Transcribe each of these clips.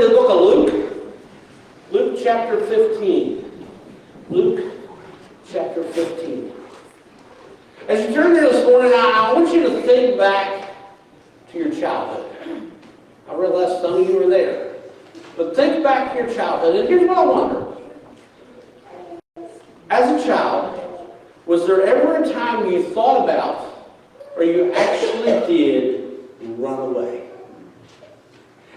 to the book of Luke. Luke chapter 15. Luke chapter 15. As you turn there this morning, I want you to think back to your childhood. I realize some of you were there. But think back to your childhood. And here's what I wonder. As a child, was there ever a time you thought about or you actually did run away?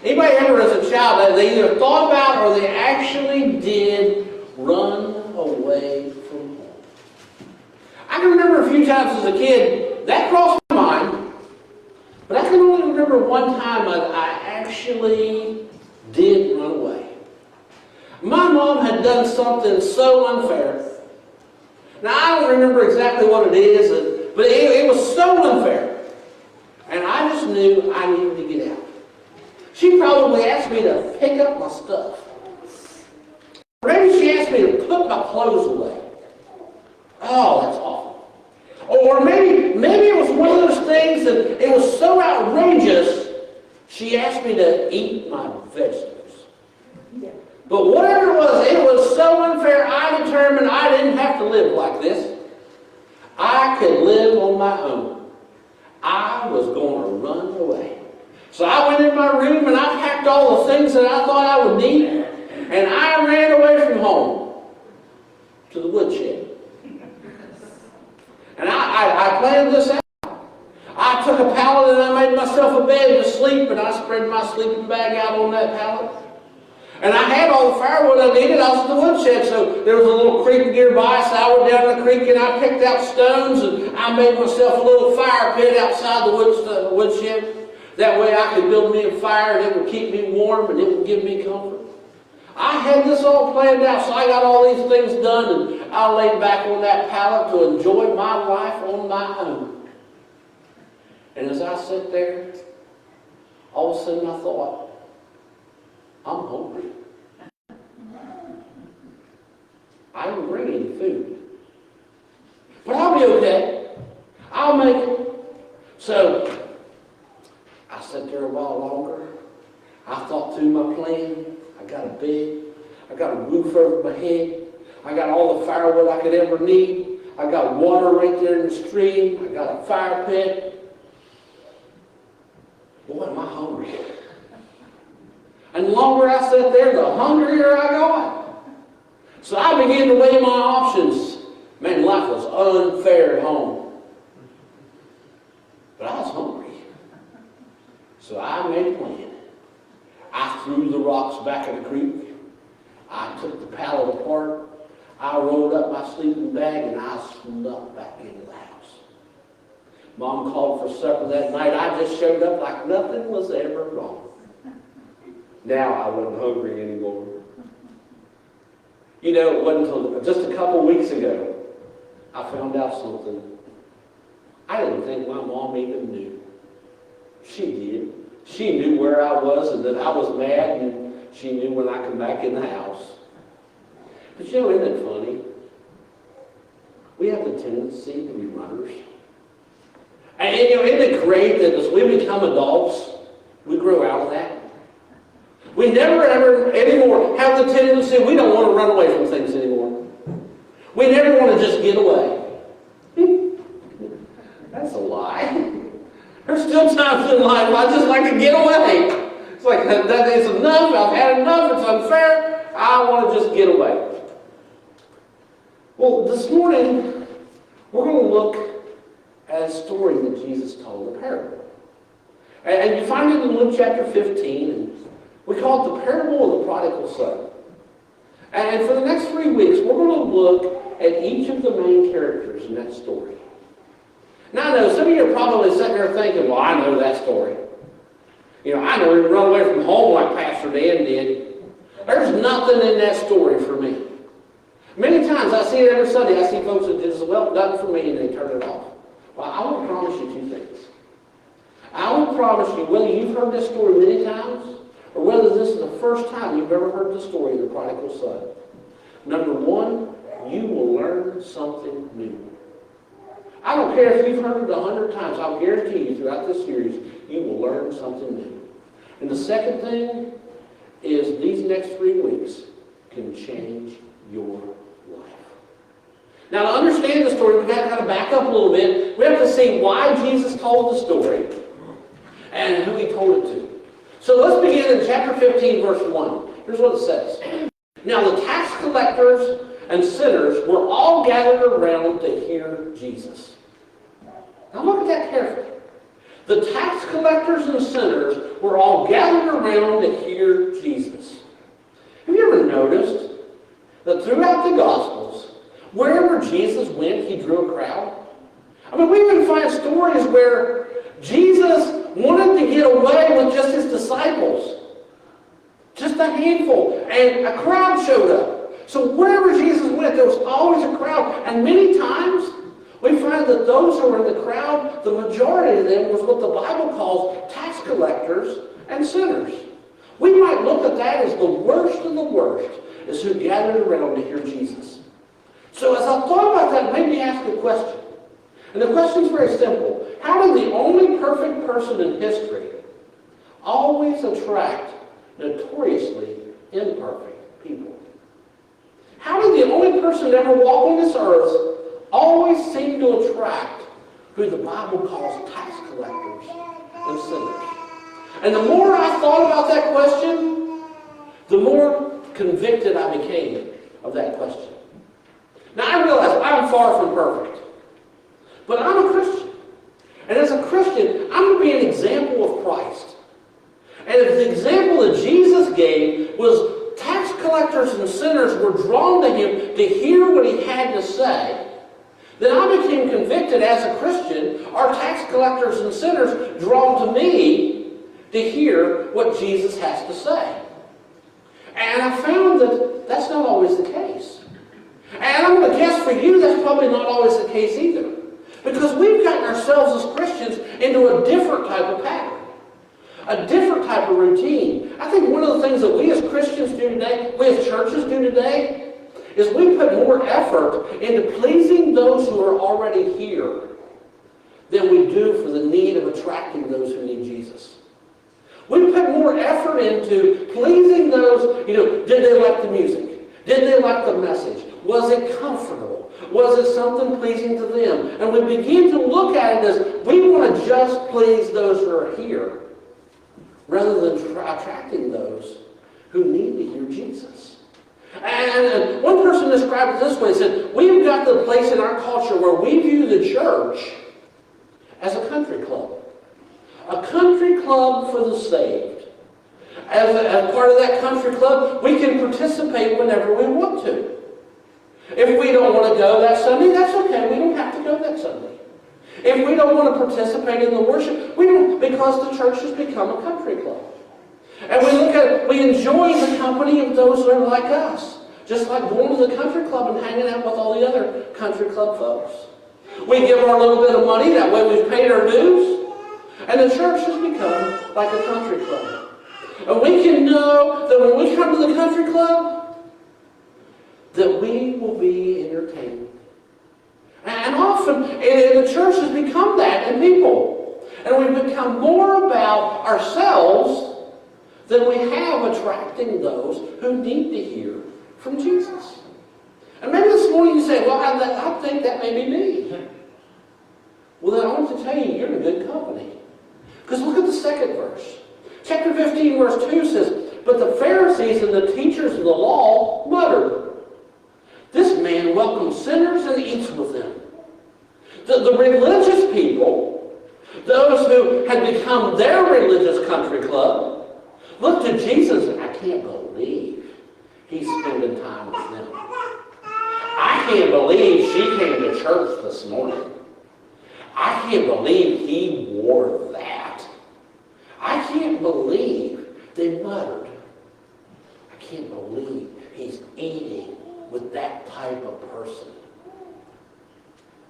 Anybody ever as a child, they either thought about or they actually did run away from home? I can remember a few times as a kid, that crossed my mind, but I can only remember one time I actually did run away. My mom had done something so unfair. Now, I don't remember exactly what it is, but it was so unfair. And I just knew I needed to get out. She probably asked me to pick up my stuff. Or maybe she asked me to put my clothes away. Oh, that's awful. Or maybe it was one of those things that it was so outrageous, she asked me to eat my vegetables. But whatever it was so unfair, I determined I didn't have to live like this. I could live on my own. I was going to run away. So I went in my room and I packed all the things that I thought I would need, and I ran away from home to the woodshed. And I planned this out. I took a pallet and I made myself a bed to sleep, and I spread my sleeping bag out on that pallet. And I had all the firewood I needed. I was at the woodshed, so there was a little creek nearby, so I went down the creek and I picked out stones and I made myself a little fire pit outside the woodshed. That way I could build me a fire and it would keep me warm and it would give me comfort. I had this all planned out, so I got all these things done, and I laid back on that pallet to enjoy my life on my own. And as I sat there, all of a sudden I thought, I'm hungry. I didn't bring any food. But I'll be okay. I'll make it. So I sat there a while longer. I thought through my plan. I got a bed. I got a roof over my head. I got all the firewood I could ever need. I got water right there in the stream. I got a fire pit. Boy, am I hungry. And the longer I sat there, the hungrier I got. So I began to weigh my options. Man, life was unfair at home. But I was hungry. So I made a plan. I threw the rocks back in the creek. I took the pallet apart. I rolled up my sleeping bag and I snuck back into the house. Mom called for supper that night. I just showed up like nothing was ever wrong. Now I wasn't hungry anymore. You know, it wasn't until just a couple weeks ago I found out something I didn't think my mom even knew. She did. She knew where I was and that I was mad, and she knew when I come back in the house. But you know, isn't it funny? We have the tendency to be runners. And you know, isn't it great that as we become adults, we grow out of that? We never ever anymore have the tendency, we don't want to run away from things anymore. We never want to just get away. That's a lie. There's still times in life I just like to get away. It's like, that is enough, I've had enough, it's unfair, I want to just get away. Well, this morning, we're going to look at a story that Jesus told, a parable. And you find it in Luke chapter 15, and we call it the parable of the Prodigal Son. And for the next 3 weeks, we're going to look at each of the main characters in that story. Now, I know some of you are probably sitting there thinking, well, I know that story. You know, I know he run away from home like Pastor Dan did. There's nothing in that story for me. Many times I see it every Sunday. I see folks that just, well, done for me, and they turn it off. Well, I want to promise you 2 things. I want to promise you, whether you've heard this story many times, or whether this is the first time you've ever heard the story of the Prodigal Son, number one, you will learn something new. I don't care if you've heard it 100 times. I'll guarantee you throughout this series, you will learn something new. And the second thing is next 3 weeks can change your life. Now, to understand the story, we've got to kind of back up a little bit. We have to see why Jesus told the story and who he told it to. So let's begin in chapter 15, verse 1. Here's what it says. Now, the tax collectors and sinners were all gathered around to hear Jesus. Now, look at that carefully. The tax collectors and sinners were all gathered around to hear Jesus. Have you ever noticed that throughout the Gospels, wherever Jesus went, he drew a crowd? I mean, we even find stories where Jesus wanted to get away with just his disciples. Just a handful. And a crowd showed up. So wherever Jesus went, there was always a crowd. And many times, we find that those who were in the crowd, the majority of them was what the Bible calls tax collectors and sinners. We might look at that as the worst of the worst, is who gathered around to hear Jesus. So as I thought about that, it made me ask a question. And the question is very simple. How did the only perfect person in history always attract notoriously imperfect people? How did the only person to ever walk on this earth always seem to attract who the Bible calls tax collectors and sinners? And the more I thought about that question, the more convicted I became of that question. Now I realize I'm far from perfect, but I'm a Christian. And as a Christian, I'm going to be an example of Christ. And if the example that Jesus gave was tax collectors and sinners were drawn to him to hear what he had to say, then I became convicted as a Christian, are tax collectors and sinners drawn to me to hear what Jesus has to say? And I found that that's not always the case. And I'm going to guess for you that's probably not always the case either. Because we've gotten ourselves as Christians into a different type of pattern. A different type of routine. I think one of the things that we as Christians do today, we as churches do today, is we put more effort into pleasing those who are already here than we do for the need of attracting those who need Jesus. We put more effort into pleasing those, did they like the music? Did they like the message? Was it comfortable? Was it something pleasing to them? And we begin to look at it as we want to just please those who are here rather than attracting those who need to hear Jesus. And one person described it this way. He said, we've got the place in our culture where we view the church as a country club. A country club for the saved. As part of that country club, we can participate whenever we want to. If we don't want to go that Sunday, that's okay. We don't have to go that Sunday. If we don't want to participate in the worship, we don't, because the church has become a country club. And we enjoy the company of those who are like us. Just like going to the country club and hanging out with all the other country club folks. We give our little bit of money, that way we've paid our dues. And the church has become like a country club. And we can know that when we come to the country club, that we will be entertained. And often, the church has become that in people. And we've become more about ourselves than we have attracting those who need to hear from Jesus. And maybe this morning you say, well, I think that may be me. Well, then I want to tell you, you're in good company. Because look at the second verse. Chapter 15, verse 2 says, but the Pharisees and the teachers of the law muttered, this man welcomes sinners and eats with them. The religious people, those who had become their religious country club, looked at Jesus and I can't believe he's spending time with them. I can't believe she came to church this morning. I can't believe he wore that. I can't believe they muttered. I can't believe he's eating with that type of person.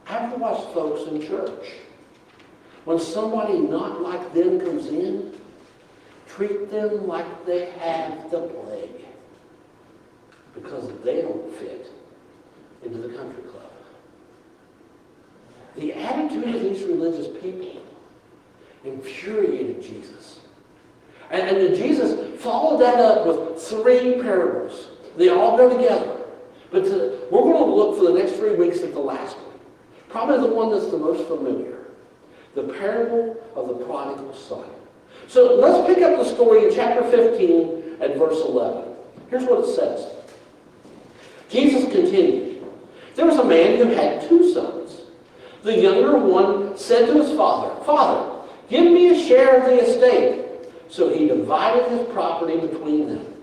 I've watched folks in church. When somebody not like them comes in, treat them like they have the plague because they don't fit into the country club. The attitude of these religious people infuriated Jesus. And Jesus followed that up with 3 parables. They all go together. But we're going to look for the next 3 weeks at the last one. Probably the one that's the most familiar. The parable of the prodigal son. So let's pick up the story in chapter 15 at verse 11. Here's what it says. Jesus continued. There was a man who had 2 sons. The younger one said to his father, "Father, give me a share of the estate." So he divided his property between them.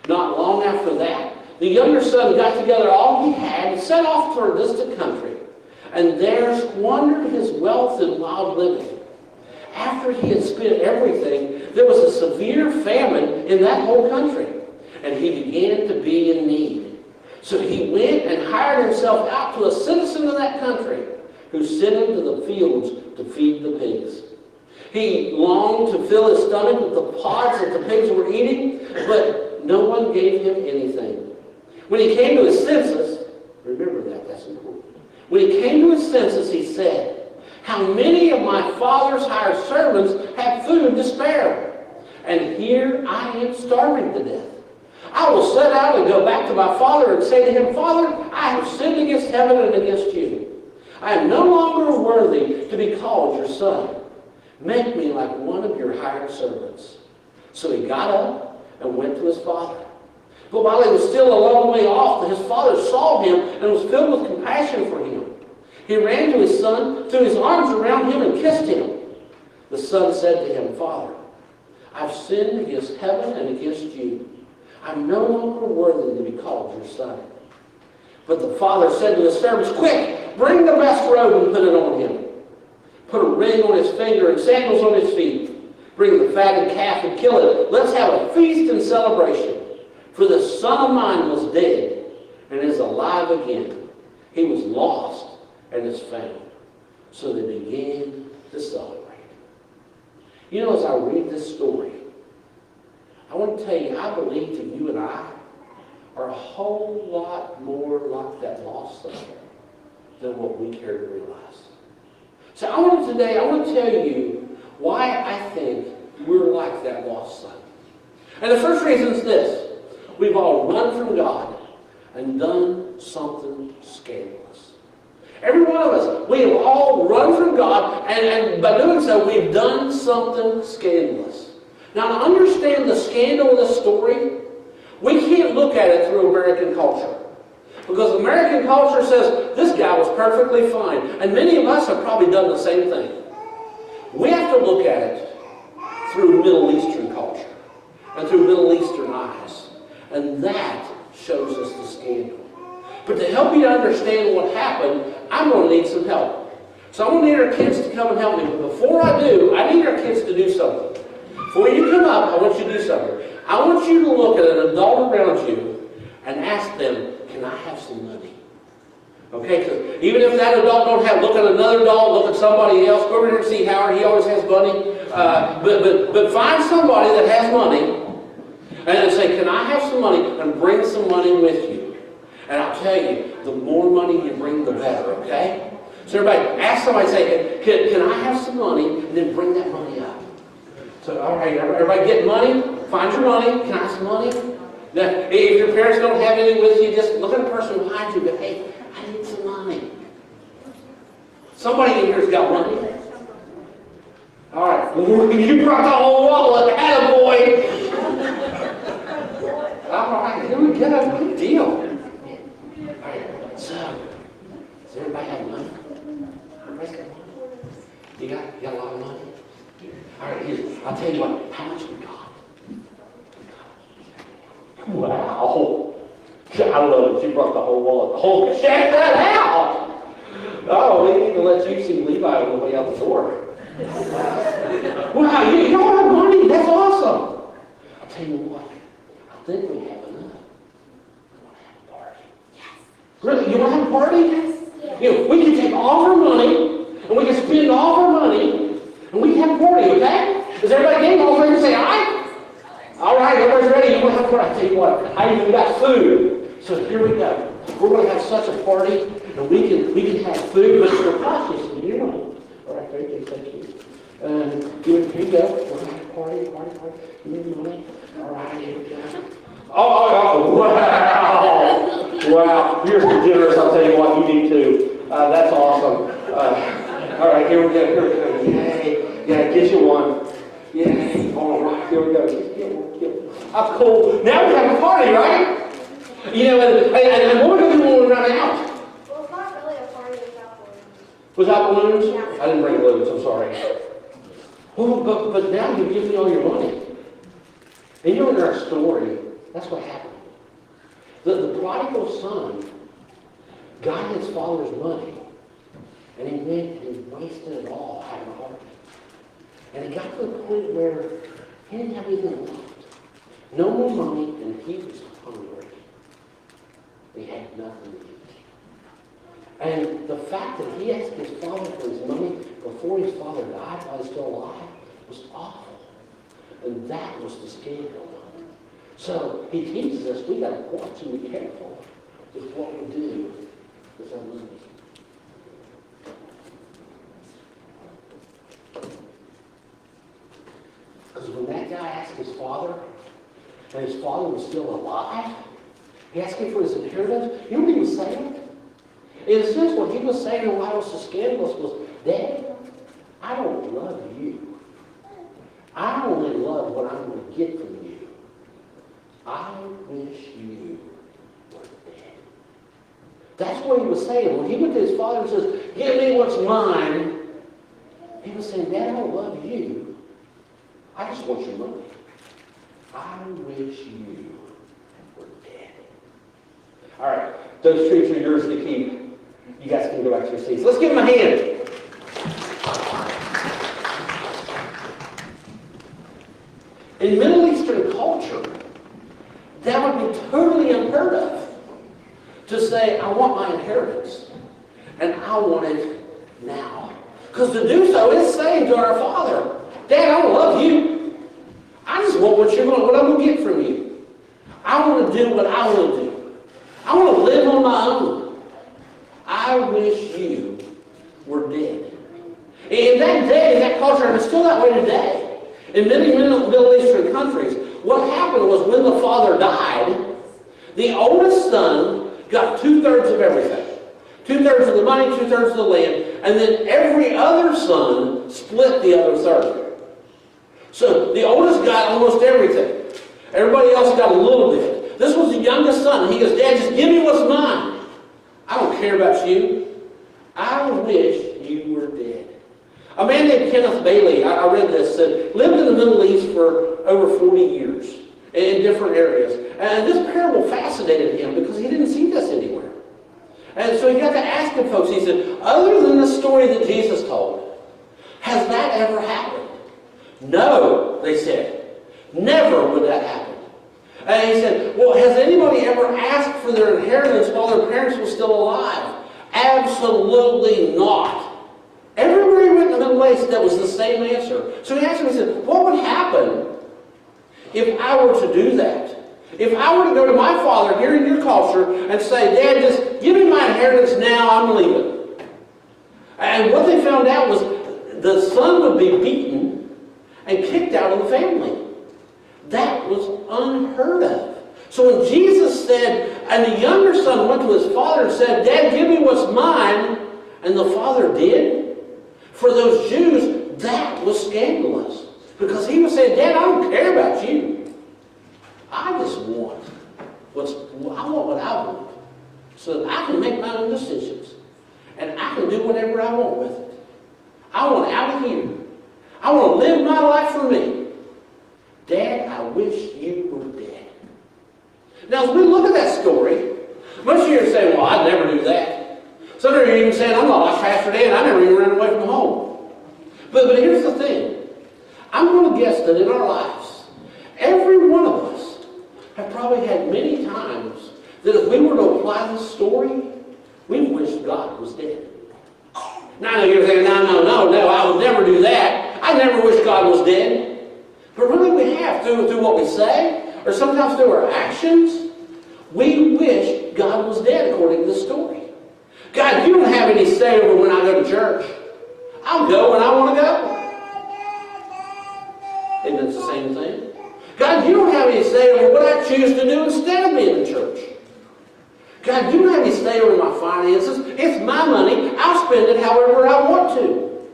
Not long after that, the younger son got together all he had and set off for a distant country, and there squandered his wealth in wild living. After he had spent everything, there was a severe famine in that whole country, and he began to be in need. So he went and hired himself out to a citizen of that country, who sent him to the fields to feed the pigs. He longed to fill his stomach with the pods that the pigs were eating, but no one gave him anything. When he came to his senses, remember that's important. When he came to his senses, he said, "How many of my father's hired servants have food to spare? And here I am starving to death. I will set out and go back to my father and say to him, 'Father, I have sinned against heaven and against you. I am no longer worthy to be called your son. Make me like one of your hired servants.' So he got up and went to his father. But while he was still a long way off, his father saw him and was filled with compassion for him. He ran to his son, threw his arms around him, and kissed him. The son said to him, 'Father, I've sinned against heaven and against you. I'm no longer worthy to be called your son.' But the father said to his servants, 'Quick, bring the best robe and put it on him. Put a ring on his finger and sandals on his feet. Bring the fatted calf and kill it. Let's have a feast and celebration. For this son of mine was dead and is alive again. He was lost and is found.' So they began to celebrate." You know, as I read this story, I want to tell you, I believe that you and I are a whole lot more like that lost son than what we care to realize. So I want to tell you why I think we're like that lost son. And the first reason is this. We've all run from God and done something scandalous. Every one of us, we have all run from God, and by doing so, we've done something scandalous. Now, to understand the scandal of this story, we can't look at it through American culture. Because American culture says, this guy was perfectly fine. And many of us have probably done the same thing. We have to look at it through Middle Eastern culture and through Middle Eastern eyes. And that shows us the scandal. But to help you to understand what happened, I'm going to need some help. So I'm going to need our kids to come and help me. But before I do, I need our kids to do something. Before you come up, I want you to do something. I want you to look at an adult around you and ask them, "Can I have some money?" Okay, because even if that adult don't have, look at another adult, look at somebody else. Go over here and see Howard. He always has money. But find somebody that has money and say, "Can I have some money?" And bring some money with you. And I'll tell you, the more money you bring, the better. Okay. So everybody, ask somebody, say, "Can I have some money?" And then bring that money up. So all right, everybody get money. Find your money. Can I have some money? Now, if your parents don't have any with you, just look at the person behind you and go, "Hey, I need some money." Somebody in here's got money. All right. You brought the whole wallet. Attaboy. All right, here we go. Good deal. All right, so, does everybody have money? Everybody's got money? You got a lot of money? All right, here, I'll tell you what, how much we got? Wow. I love it. You brought the whole wallet. Check that out. Oh, we need to let you see Levi on the way out the door. Wow, you don't have money? That's awesome. I'll tell you what. I think we have enough. We want to have a party. Yes. Really? You want to have a party? Yes. You know, we can take all of our money, and we can spend all of our money, and we can have a party, okay? Is everybody game? All three say aye? All right, everybody's ready. You want to have a party? I tell you what, I even got food. So here we go. We're going to have such a party, and we can have food, but it's cautious. You know. All right, thank you. Here you go. We're going to have a party. You need money? All right, here we go. Oh, wow. Wow, you're so generous. I'll tell you what, you need to. That's awesome. All right, here we go. Yay. Yeah, get you one. Yay. All right, here we go. Get one. That's cool. Now we have a party, right? You know, and what are we going to do when we run out? Well, it's not really a party without balloons. Without balloons? Yeah. I didn't bring balloons, I'm sorry. Well, but now you give me all your money. And you know in our story, that's what happened. The prodigal son got his father's money, and he went and he wasted it all having a heart. And it got to the point where he didn't have anything left. No more money, and he was hungry. He had nothing to eat. And the fact that he asked his father for his money before his father died while he was still alive was awful. And that was the scandal. So he teaches us we got to watch and be careful with what we do with our money. Because when that guy asked his father, and his father was still alive, he asked him for his inheritance. You know what he was saying? In a sense, what he was saying and why it was so scandalous was, Dad, I don't love you. I only love what I'm going to get from you. I wish you were dead. That's what he was saying. When he went to his father and says, give me what's mine, he was saying, Dad, I don't love you. I just want your money. I wish you were dead. All right, those treats are yours to keep. You guys can go back to your seats. Let's give them a hand. In Middle Eastern culture, that would be totally unheard of. To say, I want my inheritance, and I want it now. Because to do so is saying to our Father, Dad, I don't love you. I just want what I'm going to get from you. I want to do what I want to do. I want to live on my own. I wish you were dead. In that day, in that culture, and it's still that way today, in many Middle Eastern countries, what happened was when the father died, the oldest son got 2/3 of everything. 2/3 of the money, 2/3 of the land, and then every other son split the other third. So the oldest got almost everything. Everybody else got a little bit. This was the youngest son. He goes, Dad, just give me what's mine. I don't care about you. I wish you were dead. A man named Kenneth Bailey, I read this, said, lived in the Middle East for over 40 years in different areas. And this parable fascinated him because he didn't see this anywhere. And so he got to asking folks, he said, other than the story that Jesus told, has that ever happened? No, they said. Never would that happen. And he said, well, has anybody ever asked for their inheritance while their parents were still alive? Absolutely not. Everywhere he went in the Middle East, that was the same answer. So he asked him, he said, what would happen if I were to do that? If I were to go to my father here in your culture and say, Dad, just give me my inheritance now, I'm leaving. And what they found out was the son would be beaten and kicked out of the family. That was unheard of. So when Jesus said, and the younger son went to his father and said, Dad, give me what's mine, and the father did, for those Jews, that was scandalous. Because he was saying, Dad, I don't care about you. I just want what I want. So that I can make my own decisions. And I can do whatever I want with it. I want out of here. I want to live my life for me. Dad, I wish you were dead. Now, as we look at that story, most of you are saying, well, I'd never do that. Some of you are even saying, I'm not like Pastor Dan, I never even ran away from home. But here's the thing. I'm going to guess that in our lives, every one of us have probably had many times that if we were to apply this story, we wish God was dead. Now, I know you're saying, no, I would never do that. I never wish God was dead. But really we have, through what we say, or sometimes through our actions, we wish God was dead according to the story. God, you don't have any say over when I go to church. I'll go when I want to go. Isn't it the same thing? God, you don't have any say over what I choose to do instead of being in church. God, you don't have any say over my finances. It's my money. I'll spend it however I want to.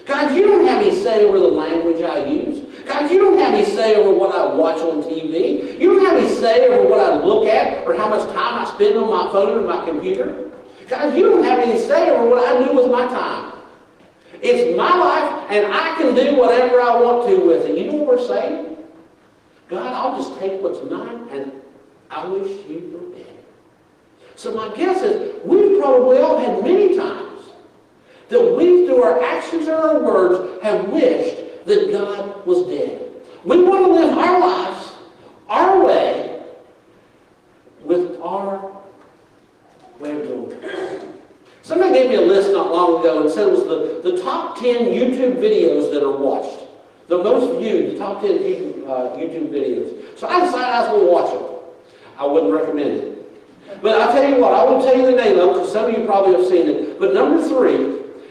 God, you don't have any say over the language I use. God, you don't have any say over what I watch on TV. You don't have any say over what I look at or how much time I spend on my phone or my computer. God, you don't have any say over what I do with my time. It's my life, and I can do whatever I want to with it. You know what we're saying? God, I'll just take what's mine, and I wish you were dead. So my guess is we've probably all had many times that we, through our actions or our words, have wished that God was dead. We want to live our lives our way with our way of doing it. Somebody gave me a list not long ago and said it was the top 10 YouTube videos that are watched. The most viewed, the top 10 YouTube videos. So I decided I was going to watch them. I wouldn't recommend it. But I'll tell you what, I won't tell you the name of it because some of you probably have seen it. But number 3,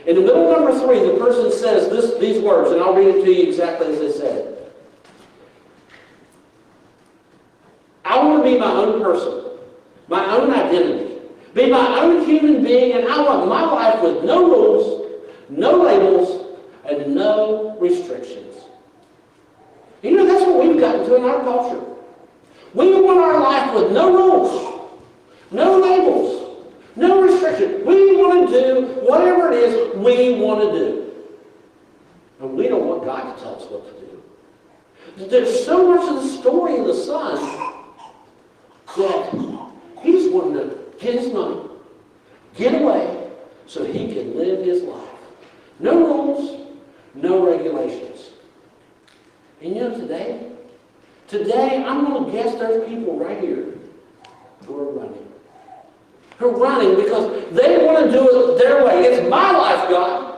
in the middle of number 3, the person says these words, and I'll read it to you exactly as they said it. I want to be my own person, my own identity, be my own human being, and I want my life with no rules, no labels, and no restrictions. You know, that's what we've gotten to in our culture. We want our life with no rules, no labels, no restrictions. We want to do whatever it is we want to do. And we don't want God to tell us what to do. There's so much of the story of the Son that he's wanting to get his money, get away, so he can live his life. No rules, no regulations. And you know, today I'm going to guess there's people right here who are running. Who are running because they want to do it their way. It's my life, God.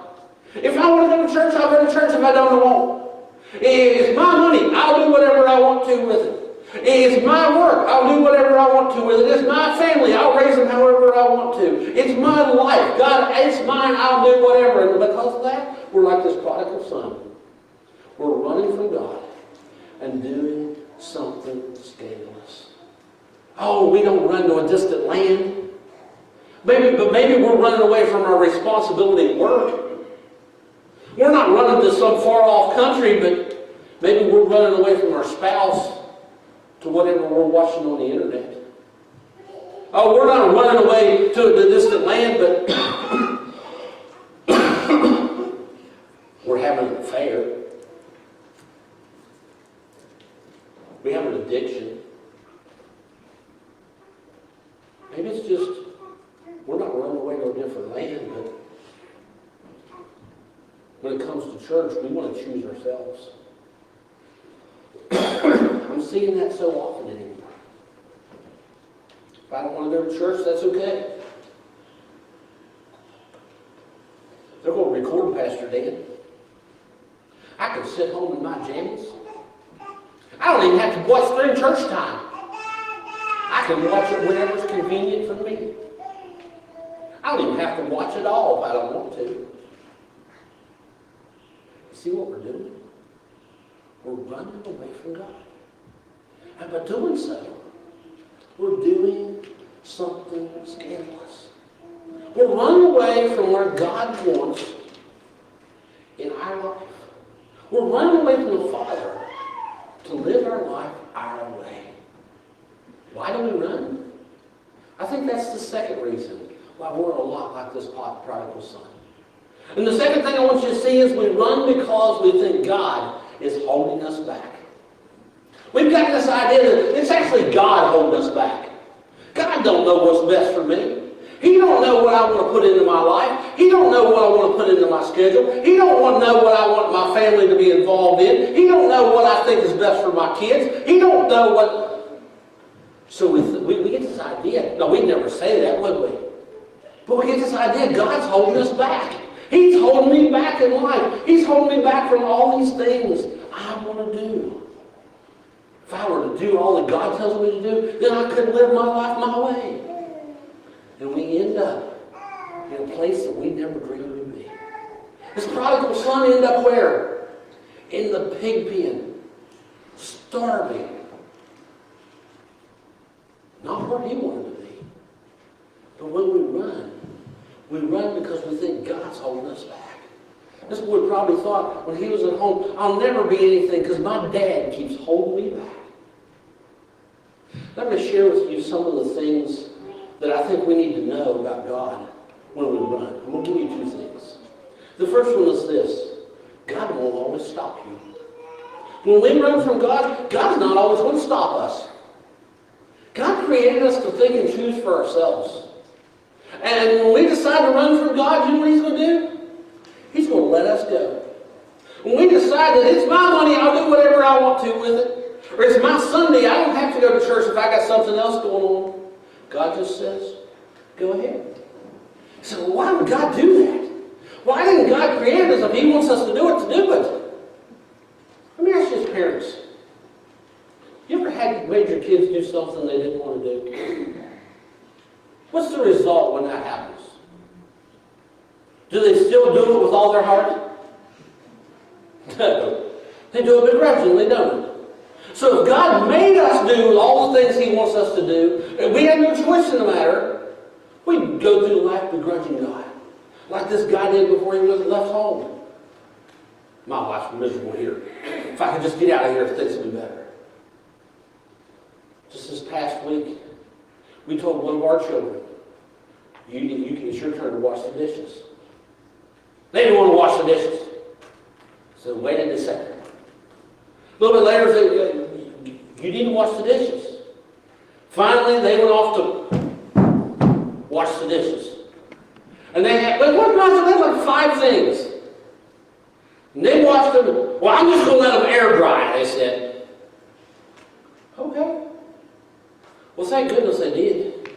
If I want to go to church, I'll go to church. If I don't, I won't. It's my money. I'll do whatever I want to with it. It's my work. I'll do whatever I want to with it. It's my family. I'll raise them however I want to. It's my life. God, it's mine. I'll do whatever. And because of that, we're like this prodigal son. We're running from God and doing something scandalous. Oh, we don't run to a distant land. Maybe we're running away from our responsibility at work. We're not running to some far-off country, but maybe we're running away from our spouse to whatever we're watching on the internet. Oh, we're not running away to the distant land, but we're having an affair. We have an addiction. Maybe it's just we're not running away to a different land, but when it comes to church, we want to choose ourselves. I'm seeing that so often anymore. If I don't want to go to church, that's okay. They're going to record Pastor Dan. I can sit home in my jammies. I don't even have to watch during church time. I can watch it whenever it's convenient for me. I don't even have to watch it all if I don't want to. You see what we're doing? We're running away from God. And by doing so, we're doing something scandalous. We're running away from where God wants in our life. We're running away from the Father to live our life our way. Why do we run? I think that's the second reason why we're a lot like this prodigal son. And the second thing I want you to see is we run because we think God is holding us back. We've got this idea that it's actually God holding us back. God don't know what's best for me. He don't know what I want to put into my life. He don't know what I want to put into my schedule. He don't want to know what I want my family to be involved in. He don't know what I think is best for my kids. He don't know what... So we get this idea. No, we'd never say that, would we? But we get this idea God's holding us back. He's holding me back in life. He's holding me back from all these things I want to do. If I were to do all that God tells me to do, then I couldn't live my life my way. And we end up in a place that we never dreamed we'd be. This prodigal son ended up where? In the pig pen. starving. Not where he wanted to be. But when we run because we think God's holding us back. This boy probably thought when he was at home, I'll never be anything because my dad keeps holding me back. Let me share with you some of the things that I think we need to know about God when we run. I'm going to give you two things. The first one is this. God won't always stop you. When we run from God, God's not always going to stop us. God created us to think and choose for ourselves. And when we decide to run from God, you know what He's going to do? He's going to let us go. When we decide that it's my money, I'll do whatever I want to with it. Or it's my Sunday, I don't have to go to church if I got something else going on. God just says, go ahead. So why would God do that? Why didn't God create us if He wants us to do it, to do it? Let me ask you as parents. You ever made your kids do something they didn't want to do? What's the result when that happens? Do they still do it with all their heart? No. They do it begrudgingly, don't they? So if God made us do all the things He wants us to do, and we had no choice in the matter, we'd go through life begrudging God. Like this guy did before he was left home. My life's miserable here. If I could just get out of here, things would be better. Just this past week, we told one of our children, it's your turn to wash the dishes. They didn't want to wash the dishes. So waited a second. A little bit later, said, you need to wash the dishes. Finally, they went off to wash the dishes. And they had, like 5 things. And they washed them. Well, I'm just going to let them air dry, they said. Okay. Well, thank goodness they did.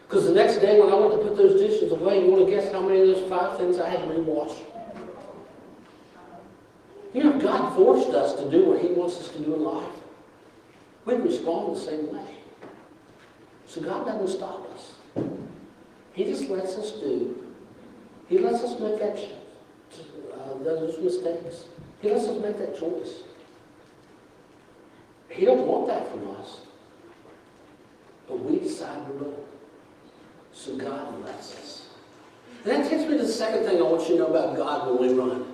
Because the next day when I went to put those dishes away, you want to guess how many of those 5 things I had to rewash? You know, God forced us to do what He wants us to do in life. We'd respond the same way. So God doesn't stop us. He just lets us do. He lets us make those mistakes. He lets us make that choice. He don't want that from us. But we decide to run. So God lets us. And that takes me to the second thing I want you to know about God when we run.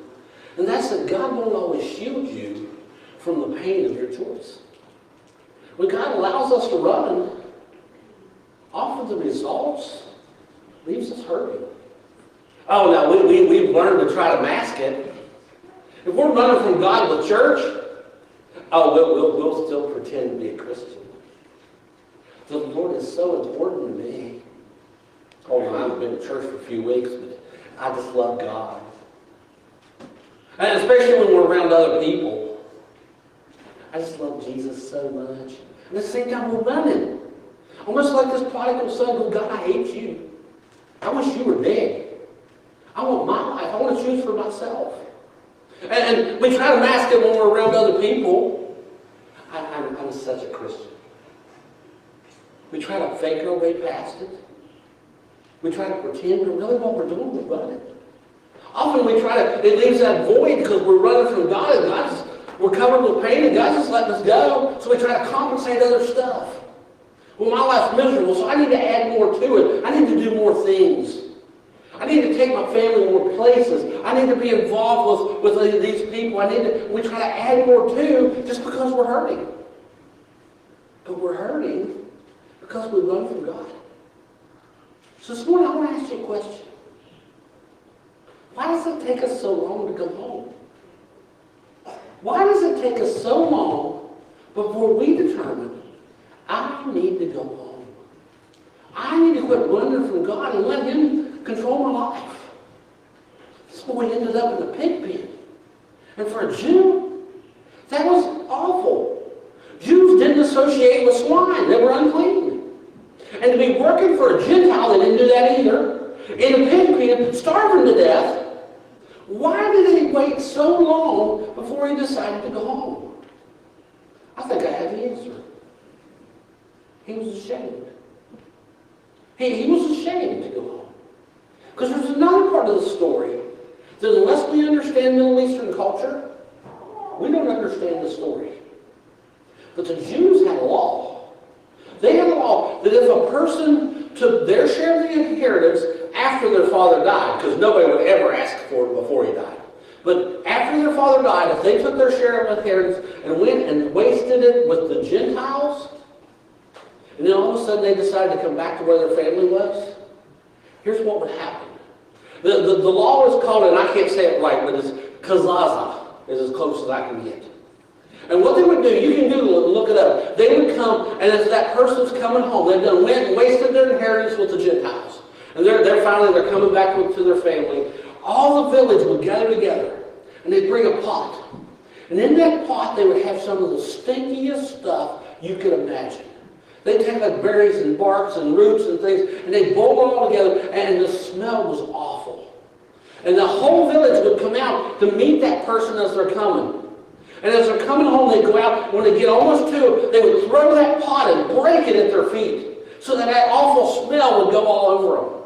And that's that God won't always shield you from the pain of your choice. When God allows us to run, often the results leaves us hurting. Oh, now we've learned to try to mask it. If we're running from God to the church, we'll still pretend to be a Christian. The Lord is so important to me. Oh, I've been to church for a few weeks, but I just love God. And especially when we're around other people. I just love Jesus so much. And at the same time, we're running. Almost like this prodigal son goes, God, I hate you. I wish you were dead. I want my life. I want to choose for myself. And we try to mask it when we're around other people. I'm such a Christian. We try to fake our way past it. We try to pretend, but really what we're doing, we're running. Often it leaves that void because we're running from God and we're covered with pain and God's just letting us go. So we try to compensate other stuff. Well, my life's miserable, so I need to add more to it. I need to do more things. I need to take my family more places. I need to be involved with these people. We try to add more to just because we're hurting. But we're hurting because we run from God. So this morning I want to ask you a question. Why does it take us so long to go home? Why does it take us so long before we determine, I need to go home? I need to quit running from God and let Him control my life. This boy ended up in a pig pen. And for a Jew, that was awful. Jews didn't associate with swine. They were unclean. And to be working for a Gentile, they didn't do that either, in a pig pen, starving to death. Why did he wait so long before he decided to go home? I think I have the answer. He was ashamed. He was ashamed to go home. Because there's another part of the story that unless we understand Middle Eastern culture, we don't understand the story. But the Jews had a law. They had a law that if a person took their share of the inheritance after their father died, because nobody would ever ask for it before he died, but after their father died, if they took their share of inheritance and went and wasted it with the Gentiles, and then all of a sudden they decided to come back to where their family was, here's what would happen. The law is called, and I can't say it right, but it's kazaza, is as close as I can get. And what they would do, you can look it up. They would come, and as that person's coming home, they've done went and wasted their inheritance with the Gentiles. And they're finally coming back to their family. All the village would gather together, and they'd bring a pot. And in that pot, they would have some of the stinkiest stuff you could imagine. They'd take like berries and barks and roots and things, and they'd boil it all together, and the smell was awful. And the whole village would come out to meet that person as they're coming. And as they're coming home, they'd go out. When they get almost to it, they would throw that pot and break it at their feet, so that awful smell would go all over them.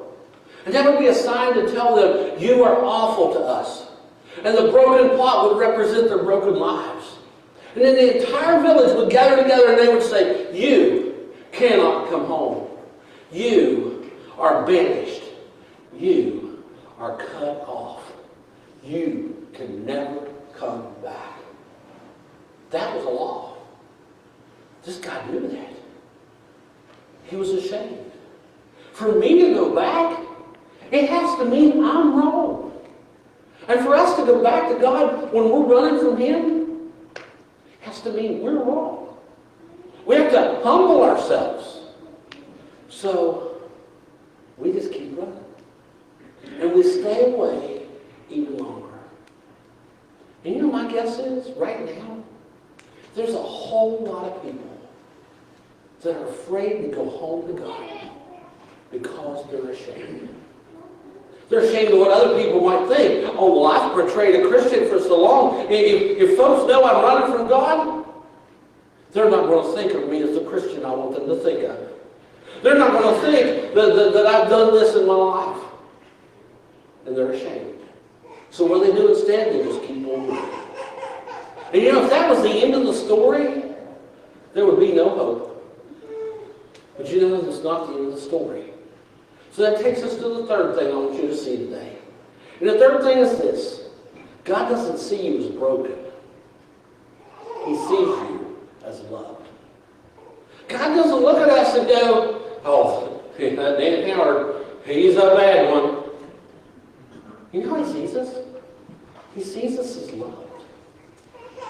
And that would be a sign to tell them, you are awful to us. And the broken pot would represent their broken lives. And then the entire village would gather together and they would say, you cannot come home. You are banished. You are cut off. You can never come back. That was a law. This guy knew that. He was ashamed. For me to go back, it has to mean I'm wrong. And for us to go back to God when we're running from Him, it has to mean we're wrong. We have to humble ourselves. So, we just keep running. And we stay away even longer. And you know my guess is, right now, there's a whole lot of people that are afraid to go home to God because they're ashamed. They're ashamed of what other people might think. Oh, well, I've portrayed a Christian for so long. If folks know I'm running from God, they're not going to think of me as the Christian I want them to think of. They're not going to think that I've done this in my life. And they're ashamed. So what do they do instead? They just keep on moving. And you know, if that was the end of the story, there would be no hope. But you know, that's not the end of the story. So that takes us to the third thing I want you to see today. And the third thing is this. God doesn't see you as broken. He sees you as loved. God doesn't look at us and go, oh, that Dan Howard, he's a bad one. You know how He sees us? He sees us as loved.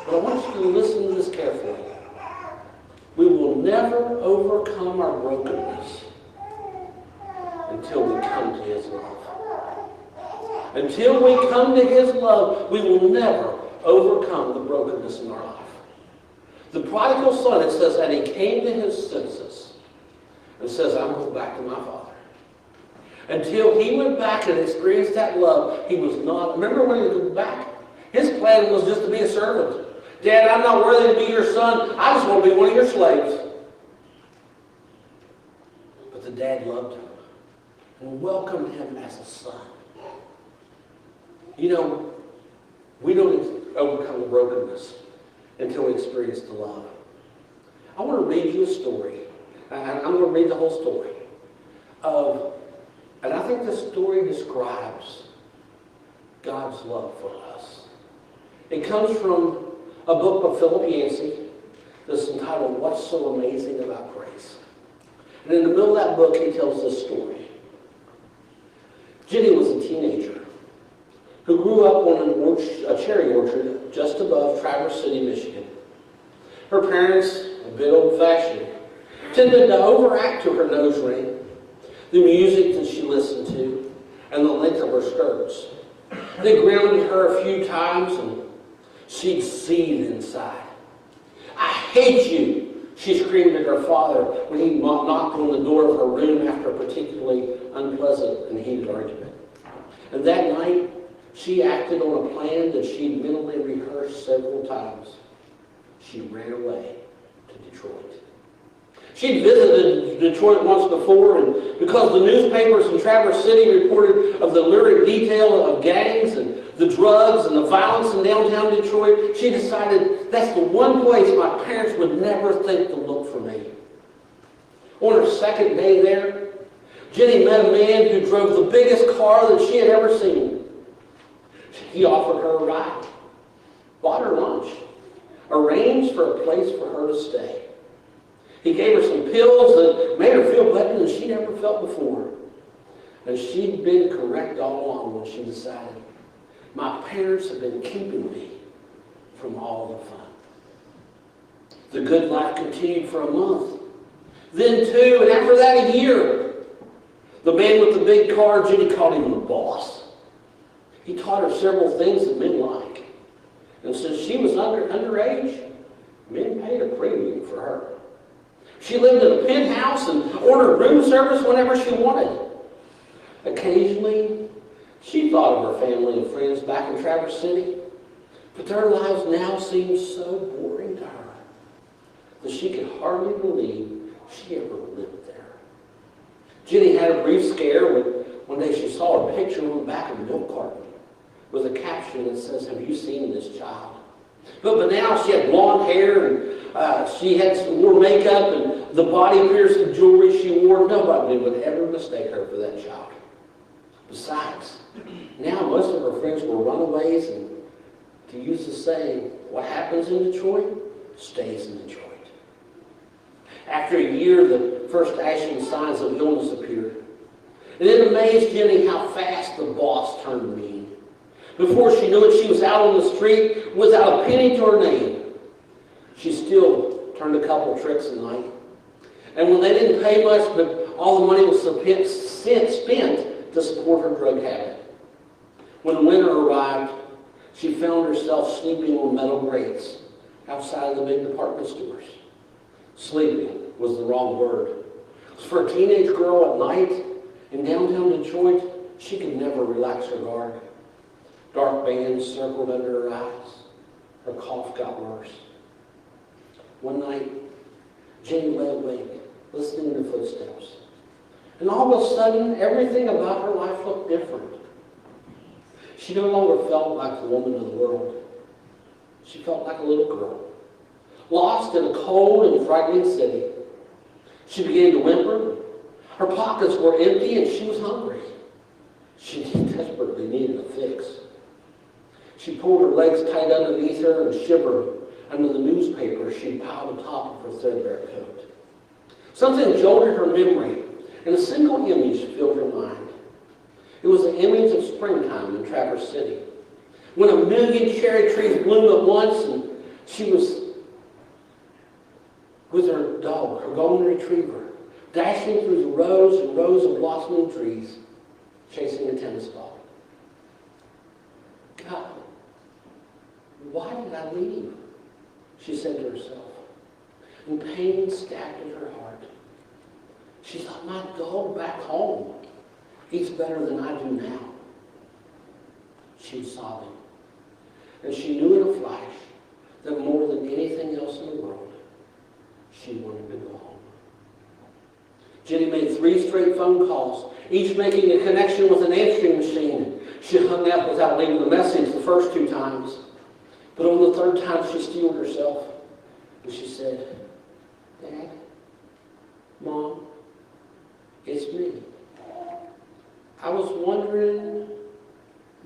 But I want you to listen to this carefully. We will never overcome our brokenness until we come to His love. Until we come to His love, we will never overcome the brokenness in our life. The prodigal son, it says, and he came to his senses and says, I'm going back to my father. Until he went back and experienced that love, he was not. Remember when he went back? His plan was just to be a servant. Dad, I'm not worthy to be your son. I just want to be one of your slaves. But the dad loved him and welcomed him as a son. You know, we don't overcome the brokenness until we experience the love. I want to read you a story. I'm going to read the whole story. And I think this story describes God's love for us. It comes from a book of Philip Yancey that's entitled, What's So Amazing About Grace? And in the middle of that book, he tells this story. Jenny was a teenager who grew up on a cherry orchard just above Traverse City, Michigan. Her parents, a bit old-fashioned, tended to overact to her nose ring, the music that she listened to, and the length of her skirts. They grounded her a few times, and she'd seethe inside. I hate you, she screamed at her father when he knocked on the door of her room after a particularly unpleasant and heated argument. And that night, she acted on a plan that she'd mentally rehearsed several times. She ran away to Detroit. She'd visited Detroit once before, and because the newspapers in Traverse City reported of the lurid detail of gangs and the drugs and the violence in downtown Detroit, she decided that's the one place my parents would never think to look for me. On her second day there, Jenny met a man who drove the biggest car that she had ever seen. He offered her a ride, bought her lunch, arranged for a place for her to stay. He gave her some pills that made her feel better than she never felt before. And she'd been correct all along when she decided, my parents have been keeping me from all the fun. The good life continued for a month. Then 2, and after that a year. The man with the big car, Jenny called him the boss. He taught her several things that men like. And since she was underage, men paid a premium for her. She lived in a penthouse and ordered room service whenever she wanted. Occasionally, she thought of her family and friends back in Traverse City, but their lives now seemed so boring to her that she could hardly believe she ever lived there. Jenny had a brief scare when one day she saw a picture on the back of a milk carton with a caption that says, "Have you seen this child?" But now she had blonde hair and she had some more makeup and the body-piercing jewelry she wore. Nobody would ever mistake her for that child. Besides, now most of her friends were runaways, and to use the saying, what happens in Detroit stays in Detroit. After a year, the first ashen signs of illness appeared. And it amazed Jenny how fast the boss turned mean. Before she knew it, she was out on the street without a penny to her name. She still turned a couple tricks a night. And when they didn't pay much, but all the money was spent to support her drug habit. When winter arrived, she found herself sleeping on metal grates outside of the big department stores. Sleeping was the wrong word. For a teenage girl at night in downtown Detroit, she could never relax her guard. Dark bands circled under her eyes. Her cough got worse. One night, Jenny lay awake, listening to footsteps. And all of a sudden, everything about her life looked different. She no longer felt like the woman of the world. She felt like a little girl, lost in a cold and frightening city. She began to whimper. Her pockets were empty and she was hungry. She desperately needed a fix. She pulled her legs tight underneath her and shivered under the newspaper she'd piled atop of her threadbare coat. Something jolted her memory, and a single image filled her mind. It was an image of springtime in Traverse City, when a million cherry trees bloomed at once, and she was with her dog, her golden retriever, dashing through the rows and rows of blossoming trees, chasing a tennis ball. God, why did I leave? She said to herself. And pain stabbed at her heart. She thought, my dog back home eats better than I do now. She was sobbing. And she knew in a flash that more than anything else in the world, she wanted to go home. Jenny made 3 straight phone calls, each making a connection with an answering machine. She hung up without leaving a message the first 2 times. But on the 3rd time, she steeled herself. And she said, Dad, Mom, it's me. I was wondering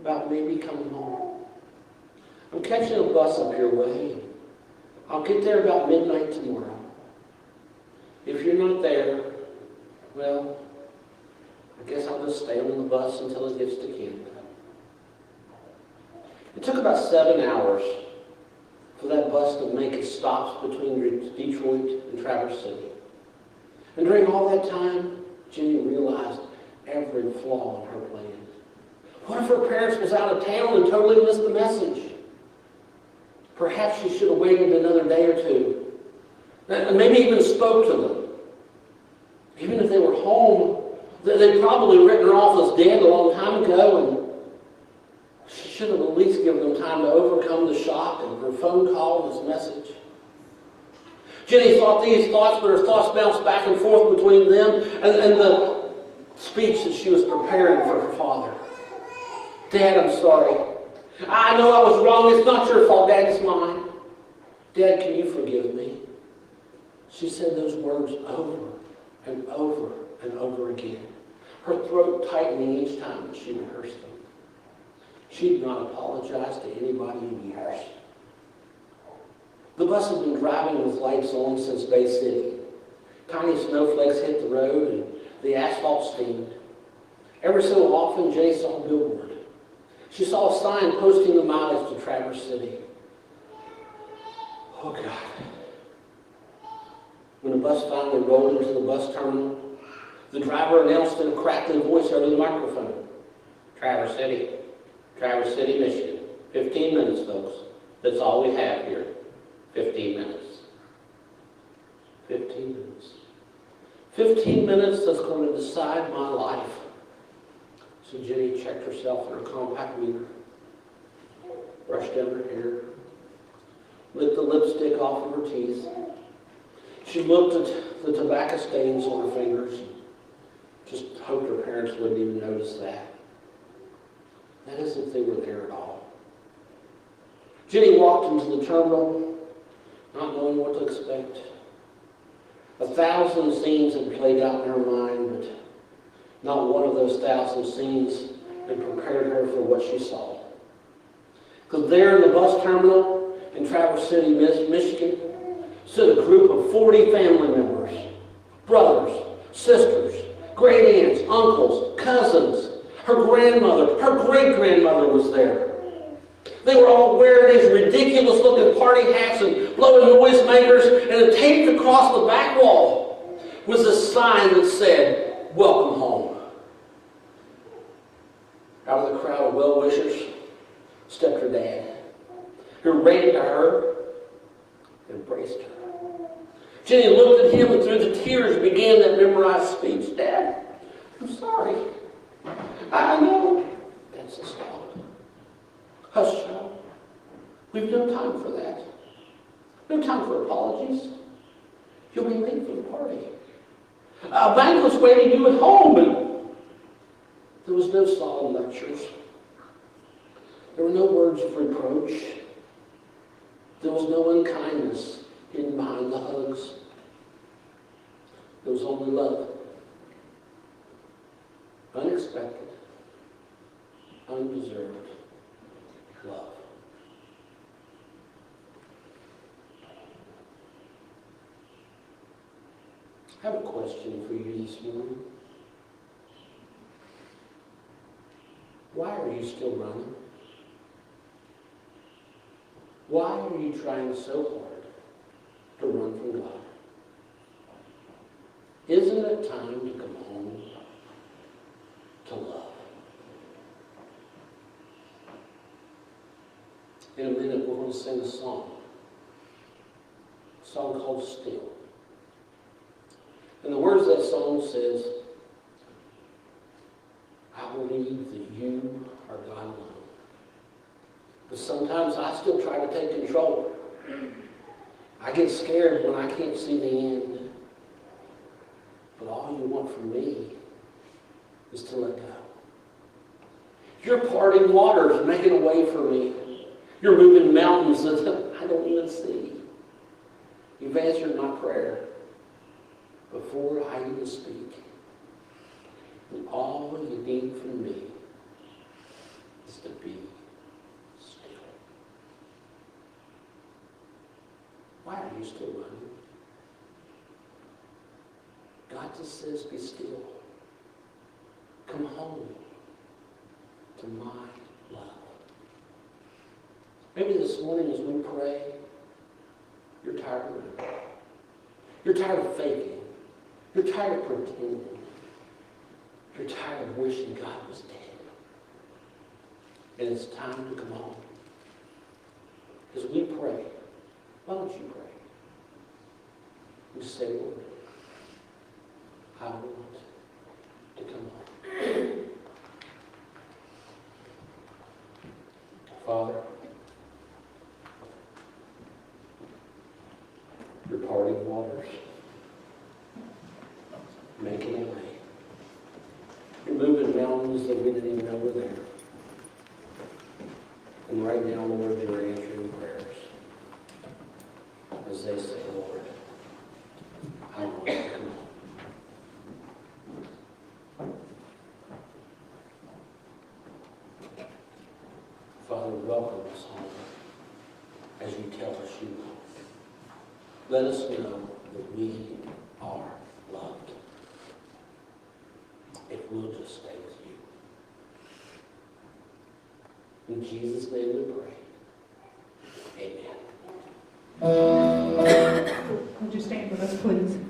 about maybe coming home. I'm catching a bus up your way. I'll get there about midnight tomorrow. If you're not there, well, I guess I'll just stay on the bus until it gets to Canada. It took about 7 hours for that bus to make its stops between Detroit and Traverse City. And during all that time, Jenny realized every flaw in her plan. What if her parents was out of town and totally missed the message? Perhaps she should have waited another day or 2. And maybe even spoke to them. Even if they were home, they'd probably written her off as dead a long time ago, and she should have at least given them time to overcome the shock of her phone call and his message. Jenny thought these thoughts, but her thoughts bounced back and forth between them and the speech that she was preparing for her father. Dad, I'm sorry. I know I was wrong. It's not your fault, Dad. It's mine. Dad, can you forgive me? She said those words over and over and over again, her throat tightening each time that she rehearsed them. She'd not apologized to anybody in years. The bus had been driving with lights on since Bay City. Tiny snowflakes hit the road and the asphalt steamed. Every so often, Jenny saw a billboard. She saw a sign posting the mileage to Traverse City. Oh, God. When the bus finally rolled into the bus terminal, the driver announced in a crackling voice over the microphone, Traverse City, Michigan. 15 minutes, folks. That's all we have here. 15 minutes. 15 minutes. 15 minutes that's going to decide my life. So Jenny checked herself in her compact mirror, brushed down her hair, licked the lipstick off of her teeth. She looked at the tobacco stains on her fingers, just hoped her parents wouldn't even notice that. That is if they were there at all. Jenny walked into the terminal, not knowing what to expect. 1,000 scenes had played out in her mind, but not one of those 1,000 scenes had prepared her for what she saw. Because there in the bus terminal in Traverse City, Michigan, stood a group of 40 family members, brothers, sisters, great aunts, uncles, cousins. Her grandmother, her great-grandmother was there. They were all wearing these ridiculous-looking party hats and blowing noisemakers, and taped across the back wall was a sign that said, "Welcome home." Out of the crowd of well-wishers stepped her dad, who ran to her and embraced her. Jenny looked at him, and through the tears began that memorized speech. "Dad, I'm sorry. I know." That's the stop. "Hush, child. We've no time for that. No time for apologies. You'll be late for the party. A banquet's waiting you at home." And there was no solemn lectures. There were no words of reproach. There was no unkindness hidden behind the hugs. There was only love. Unexpected, undeserved love. I have a question for you this morning. Why are you still running? Why are you trying so hard to run from God? Isn't it time to come home to love? In a minute, we're going to sing a song called "Still." And the words of that song says, "I believe that you are God alone." But sometimes I still try to take control. I get scared when I can't see the end. But all you want from me is to let go. You're parting waters, making a way for me. You're moving mountains that I don't even see. You've answered my prayer before I even speak. And all you need from me is to be still. Why are you still running? God just says, be still. Come home to my love. Maybe this morning as we pray, you're tired of running. You're tired of faking. You're tired of pretending. You're tired of wishing God was dead. And it's time to come home. As we pray, why don't you pray? You say, "Lord, I want to come home." Father, you're parting waters, making a way. You're moving mountains that we didn't even know were there. And them right now, Lord, you're answering prayers. As they say, Lord, I want to come home. Father, welcome us home as you tell us you will. Let us know that we are loved if we'll just stay with you. In Jesus' name we pray. Amen. Would you stand with us, please?